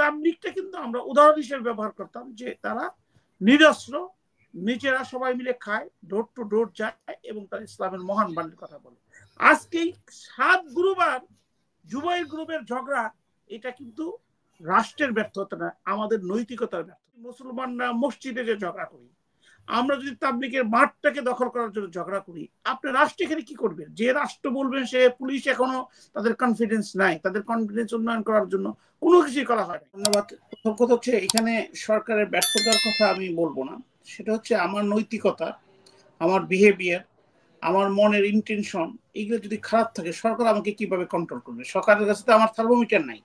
তাবলিগটা কিন্তু আমরা উদাহরণ হিসেবে ব্যবহার করতাম যে তারা নিরস্ত্র, নিজেরা সবাই মিলে খায়, ডোর টু ডোর যায় এবং তারা ইসলামের মহান বাণীর কথা বলে। আজকে 7 গ্রুপ আর জুবাইর গ্রুপের ঝগড়া, এটা কিন্তু রাষ্ট্রের ব্যর্থতা না, আমাদের নৈতিকতার ব্যর্থতা। মুসলমানরা মসজিদে যে ঝগড়া করি, আমরা যদি তাবলিগের মাঠটাকে দখল করার জন্য ঝগড়া করি, আপনি রাষ্ট্র এখানে কি করবেন? যে রাষ্ট্র বলবেন সে পুলিশ এখনো তাদের কনফিডেন্স নাই, তাদের কনফিডেন্স উন্নয়ন করার জন্য কোনো কিছুই করা হয় না। ধন্যবাদ। প্রথম কথা হচ্ছে এখানে সরকারের ব্যর্থতার কথা আমি বলবো না, সেটা হচ্ছে আমার নৈতিকতা, আমার বিহেভিয়ার, আমার মনের ইন্টেনশন, এগুলো যদি খারাপ থাকে সরকার আমাকে কিভাবে কন্ট্রোল করবে? সরকারের কাছে তো আমার থার্মোমিটার নাই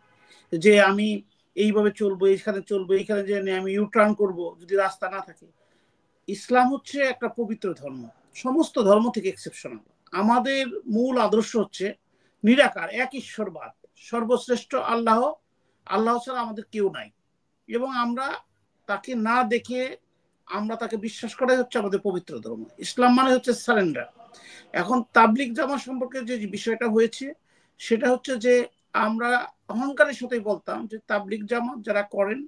যে আমি এইভাবে চলবো, এইখানে চলবো, এইখানে যে আমি ইউটার্ন করবো যদি রাস্তা না থাকে। ইসলাম হচ্ছে একটা পবিত্র ধর্ম, সমস্ত ধর্ম থেকে এক্সেপশনাল। আমাদের মূল আদর্শ হচ্ছে নিরাকার এক ঈশ্বরবাদ, সর্বশ্রেষ্ঠ আল্লাহ, আল্লাহ ছাড়া আমাদের কেউ নাই, এবং আমরা তাকে না দেখে আমরা তাকে বিশ্বাস করাই হচ্ছে আমাদের পবিত্র ধর্ম। ইসলাম মানে হচ্ছে সারেন্ডার। এখন তাবলিগ জামাত সম্পর্কে যে বিষয়টা হয়েছে সেটা হচ্ছে যে আমরা অহংকারের সাথে বলতাম যে তাবলিগ জামাত যারা করেন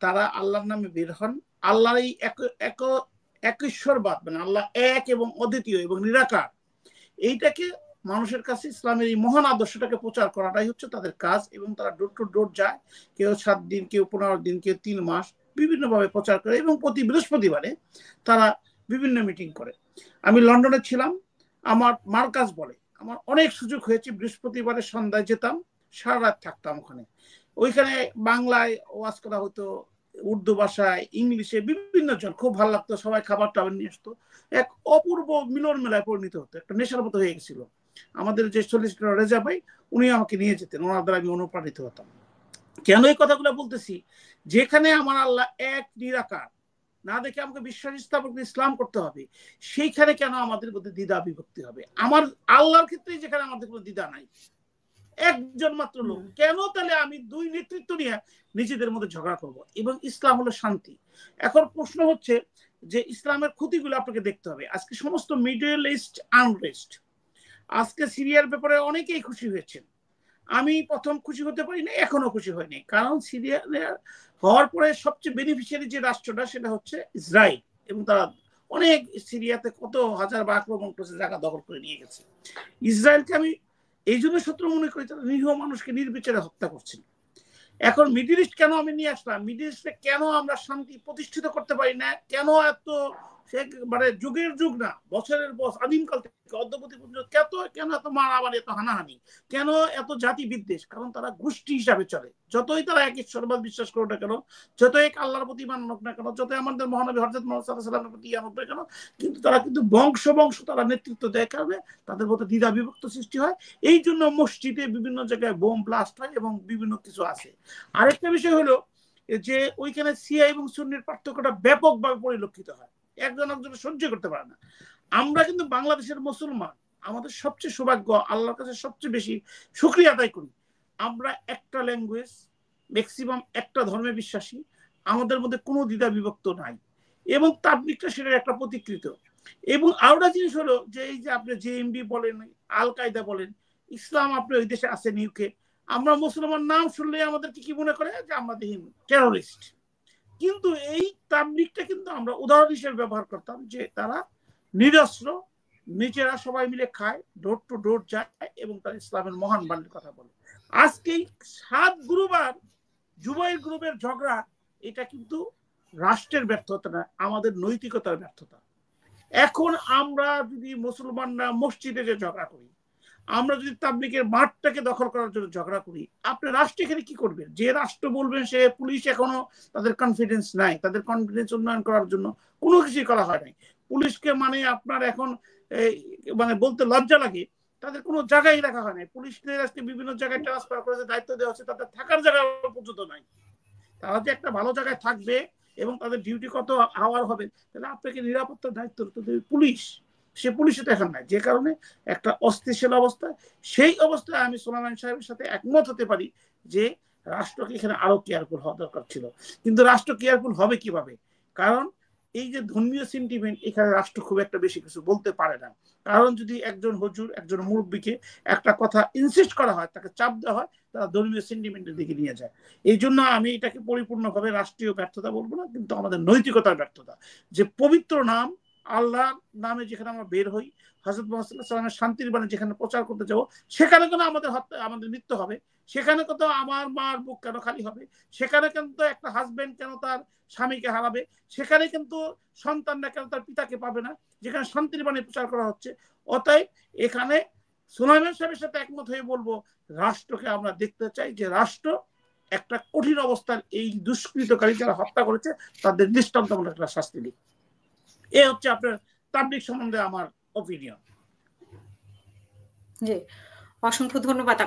তারা আল্লাহর নামে বের হন, আল্লাহর এই এক ঈশ্বরবাদ, মানে আল্লাহ এক এবং অদ্বিতীয় এবং নিরাকার, এইটাকে মানুষের কাছে ইসলামের এই মহান আদর্শটাকে প্রচার করাটাই হচ্ছে তাদের কাজ। এবং তারা ডোর টু ডোর যায়, কেউ 7 দিন, কেউ 15 দিন, কেউ 3 মাস বিভিন্নভাবে প্রচার করে, এবং প্রতি বৃহস্পতিবারে তারা বিভিন্ন মিটিং করে। আমি লন্ডনে ছিলাম, আমার মার্কাজ বলে আমার অনেক সুযোগ হয়েছে, বৃহস্পতিবারের সন্ধ্যায় যেতাম, সারা রাত থাকতাম ওখানে। ওইখানে বাংলায় ওয়াজ করা হতো, উর্দু ভাষায়, ইংলিশে, বিভিন্ন জন, খুব ভালো লাগতো, সবাই খাবার টাবার নিয়ে আসতো, এক অপূর্ব মিলন মেলায় পরিণত হতো, একটা নেশার মতো হয়ে গেছিল। আমাদের যে সলিসিটর রেজা ভাই, উনি আমাকে নিয়ে যেতেন, ওনার দ্বারা আমি অনুপ্রাণিত হতাম। কেন এই কথাগুলো বলতেছি? যেখানে আমার আল্লাহ এক নিরাকার, না দেখে আমাকে বিশ্বাস স্থাপন ইসলাম করতে হবে, সেইখানে কেন আমাদের মধ্যে দ্বিধা বিভক্তি হবে? আমার আল্লাহর ক্ষেত্রে যেখানে আমাদের কোনো দ্বিধা নাই, একজন মাত্র লোক, কেন তাহলে আমি 2 নেতৃত্ব নিয়ে নিজেদের মধ্যে ঝগড়া করব? এবং ইসলাম হলো শান্তি। এখন প্রশ্ন হচ্ছে যে ইসলামের ক্ষতিগুলো আপনাকে দেখতে হবে। আজকে সমস্ত মিডল ইস্ট আনরেস্ট, আজকে সিরিয়ার ব্যাপারে অনেকেই খুশি হয়েছেন, আমি প্রথম খুশি হতে পারি না, এখনো খুশি হয়নি, কারণ সিরিয়া হওয়ার পরে সবচেয়ে বেনিফিশিয়ারি যে রাষ্ট্রটা সেটা হচ্ছে ইসরায়েল, এবং তারা অনেক সিরিয়াতে কত হাজার বা আক্রমণ করেছে, জায়গা দখল করে নিয়ে গেছে। ইসরায়েলকে আমি এই জন্য শত্রু মনে করি, তারা নিরীহ মানুষকে নির্বিচারে হত্যা করছেন। এখন মিডল ইস্ট কেন আমি নিয়ে আসলাম? মিডল ইস্টে কেন আমরা শান্তি প্রতিষ্ঠিত করতে পারি না? কেন এত মানে যুগের যুগ না, বছরের বছর, আদিমকাল থেকে অদ্যবধি পর্যন্ত কেন এত মারামারি, এত হানাহানি, কেন এত জাতি বিদ্বেষ? কারণ তারা গোষ্ঠী হিসাবে চলে। যতই তারা এক ঈশ্বরবাদ বিশ্বাস করুক না কেন, যতই এক আল্লাহর প্রতি মানক না কেন, যতই আমাদের মহানবী হযরত মুহাম্মদ সাল্লাল্লাহু আলাইহি ওয়াসাল্লামের প্রতি আনুক না কেন, কিন্তু তারা কিন্তু বংশ তারা নেতৃত্ব দেয়, কারণে তাদের মধ্যে দ্বিধা বিভক্ত সৃষ্টি হয়। এই জন্য মসজিদে বিভিন্ন জায়গায় বোম ব্লাস্ট হয় এবং বিভিন্ন কিছু আছে। আরেকটা বিষয় হলো যে ওইখানে শিয়া এবং সুন্নির পার্থক্যটা ব্যাপকভাবে পরিলক্ষিত হয়, একজন একজনের সহ্য করতে পারে না। আমরা কিন্তু বাংলাদেশের মুসলমান, আমাদের সবচেয়ে সৌভাগ্য, আল্লাহর কাছে সবচেয়ে বেশি শুকরিয়া আদায় করি, আমরা একটা ল্যাঙ্গুয়েজ, ম্যাক্সিমাম একটা ধর্মে বিশ্বাসী, আমাদের মধ্যে কোনো দ্বিধা বিভক্ত নাই, এবং তাবলিগটা সেটার একটা প্রতিকৃত। এবং আরেকটা জিনিস হলো যে এই যে আপনি জেএমবি বলেন, আল কায়দা বলেন, ইসলাম আপনি ওই দেশে আছেন ইউকে, আমরা মুসলমান নাম শুনলে আমাদেরকে কি মনে করে যে আমরা টেরোরিস্ট। কিন্তু এই তাবলিগটা কিন্তু আমরা উদাহরণ হিসেবে ব্যবহার করতাম যে তারা নিরস্ত্র, নিজেরা সবাই মিলে খায়, ডোর টু ডোর যায় এবং তারা ইসলামের মহান বাণীর কথা বলে। আজকে 7 গ্রুপ আর জুবাইর গ্রুপের ঝগড়া, এটা কিন্তু রাষ্ট্রের ব্যর্থতা না, আমাদের নৈতিকতার ব্যর্থতা। এখন আমরা যদি মুসলমানরা মসজিদে যে ঝগড়া করি, আমরা যদি তাবলিগের মাঠটাকে দখল করার জন্য ঝগড়া করি, আপনি রাষ্ট্র এখানে কি করবেন? যে রাষ্ট্র বলবেন সে পুলিশ এখনো তাদের কনফিডেন্স নাই, তাদের কনফিডেন্স উন্নয়ন করার জন্য কোনো কিছুই করা হয় নাই। পুলিশকে মানে আপনার এখন মানে বলতে লজ্জা লাগে, তাদের কোনো জায়গায় রাখা হয় নাই। পুলিশদের আজকে বিভিন্ন জায়গায় ট্রান্সফার করেছে, দায়িত্ব দেওয়া হচ্ছে, তাদের থাকার জায়গা পর্যন্ত নাই। তারা যে একটা ভালো জায়গায় থাকবে এবং তাদের ডিউটি কত আওয়ার হবে, তাহলে আপনাকে নিরাপত্তার দায়িত্ব তো পুলিশ, সে পুলিশে দেখান নাই, যে কারণে একটা অস্থিতিশীল অবস্থা। সেই অবস্থায় আমি সোলাইমান সাহেবের সাথে একমত হতে পারি যে রাষ্ট্রকে এখানে আরো কেয়ারফুল হওয়া দরকার ছিল। কিন্তু রাষ্ট্র কেয়ারফুল হবে কিভাবে? কারণ এই যে ধর্মীয় সেন্টিমেন্ট, এখানে রাষ্ট্র খুব একটা বেশি কিছু বলতে পারে না। কারণ যদি একজন হুজুর, একজন মুরব্বীকে একটা কথা ইনসিস্ট করা হয়, তাকে চাপ দেওয়া হয়, তারা ধর্মীয় সেন্টিমেন্টের দিকে নিয়ে যায়। এই জন্য আমি এটাকে পরিপূর্ণভাবে রাষ্ট্রীয় ব্যর্থতা বলবো না, কিন্তু আমাদের নৈতিকতার ব্যর্থতা। যে পবিত্র নাম আল্লাহর নামে যেখানে আমরা বের হই, হযরত মুহাম্মদ সাল্লাল্লাহু আলাইহি ওয়াসাল্লামের শান্তির বাণী যেখানে প্রচার করতে যাবো, সেখানে কেন আমাদের মৃত্যু হবে? সেখানে কত আমার মার বুক কেন খালি হবে? সেখানে কিন্তু একটা হাজবেন্ড কেন তার স্বামীকে হারাবে? সেখানে কিন্তু সন্তানরা কেন তার পিতাকে পাবে না, যেখানে শান্তির বাণী প্রচার করা হচ্ছে? অতএব এখানে সুলাইমান সাহেবের সাথে একমত হয়ে বলবো, রাষ্ট্রকে আমরা দেখতে চাই যে রাষ্ট্র একটা কঠিন অবস্থার এই দুষ্কৃতকারী যারা হত্যা করেছে তাদের দৃষ্টান্তমূলক একটা শাস্তি দিক। এ হচ্ছে আপনার তাবলিগ সম্বন্ধে আমার অপিনিয়ন। জি, অসংখ্য ধন্যবাদ।